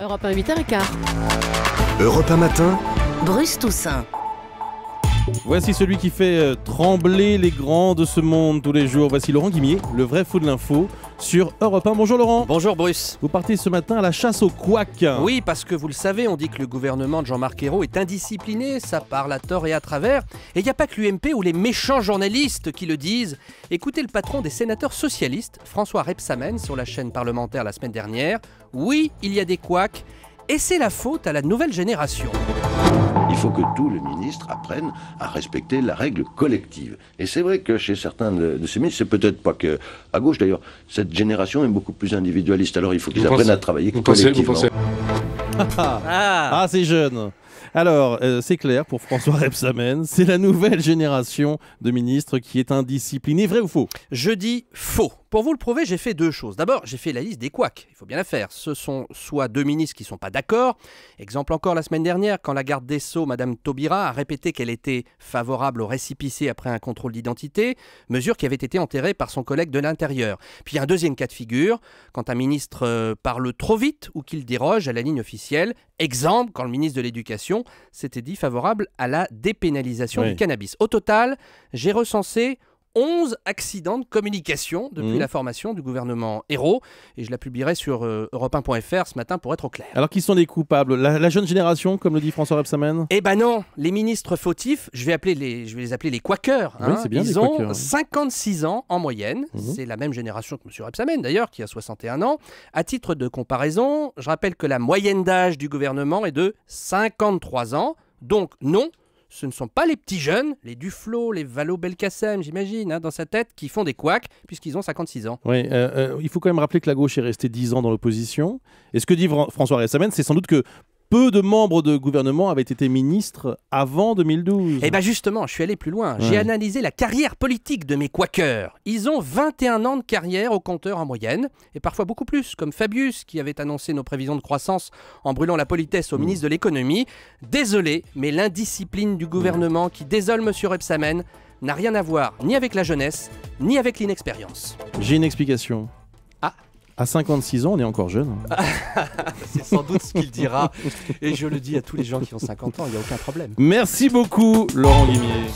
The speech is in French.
Europe 1, 8h15. Europe 1 matin. Bruce Toussaint. Voici celui qui fait trembler les grands de ce monde tous les jours. Voici Laurent Guimier, le vrai fou de l'info sur Europe 1. Bonjour Laurent. Bonjour Bruce. Vous partez ce matin à la chasse au couac. Oui, parce que vous le savez, on dit que le gouvernement de Jean-Marc Ayrault est indiscipliné, ça parle à tort et à travers. Et il n'y a pas que l'UMP ou les méchants journalistes qui le disent. Écoutez le patron des sénateurs socialistes, François Rebsamen, sur la chaîne parlementaire la semaine dernière. Oui, il y a des couacs, et c'est la faute à la nouvelle génération. Il faut que tous les ministres apprennent à respecter la règle collective. Et c'est vrai que chez certains de ces ministres, c'est peut-être pas que à gauche d'ailleurs, cette génération est beaucoup plus individualiste. Alors il faut qu'ils apprennent à travailler collectivement. Ah, c'est jeune. Alors, c'est clair pour François Rebsamen, c'est la nouvelle génération de ministres qui est indisciplinée. Vrai ou faux? Je dis faux. Pour vous le prouver, j'ai fait deux choses. D'abord, j'ai fait la liste des couacs. Il faut bien la faire. Ce sont soit deux ministres qui ne sont pas d'accord. Exemple encore la semaine dernière, quand la garde des Sceaux, Madame Taubira, a répété qu'elle était favorable au récépissé après un contrôle d'identité, mesure qui avait été enterrée par son collègue de l'Intérieur. Puis un deuxième cas de figure, quand un ministre parle trop vite ou qu'il déroge à la ligne officielle. Exemple, quand le ministre de l'Éducation s'était dit favorable à la dépénalisation du cannabis. Au total, j'ai recensé 11 accidents de communication depuis la formation du gouvernement Ayrault, et je la publierai sur europe1.fr ce matin pour être au clair. Alors qui sont les coupables? La jeune génération, comme le dit François Rebsamen? Eh ben non, les ministres fautifs, je vais les appeler les couaqueurs. Oui, c'est bien, ils les ont couaqueurs. 56 ans en moyenne, c'est la même génération que M. Rebsamen d'ailleurs, qui a 61 ans. À titre de comparaison, je rappelle que la moyenne d'âge du gouvernement est de 53 ans, donc non, ce ne sont pas les petits jeunes, les Duflot, les Vallaud-Belkacem, j'imagine, dans sa tête, qui font des couacs, puisqu'ils ont 56 ans. Oui, il faut quand même rappeler que la gauche est restée 10 ans dans l'opposition. Et ce que dit François Rebsamen, c'est sans doute que peu de membres de gouvernement avaient été ministres avant 2012. Eh bien justement, je suis allé plus loin. J'ai analysé la carrière politique de mes couaqueurs. Ils ont 21 ans de carrière au compteur en moyenne, et parfois beaucoup plus, comme Fabius, qui avait annoncé nos prévisions de croissance en brûlant la politesse au ministre de l'économie. Désolé, mais l'indiscipline du gouvernement qui désole M. Rebsamen n'a rien à voir ni avec la jeunesse, ni avec l'inexpérience. J'ai une explication. Ah. À 56 ans, on est encore jeune. C'est sans doute ce qu'il dira. Et je le dis à tous les gens qui ont 50 ans, il n'y a aucun problème. Merci beaucoup, Laurent Guimier.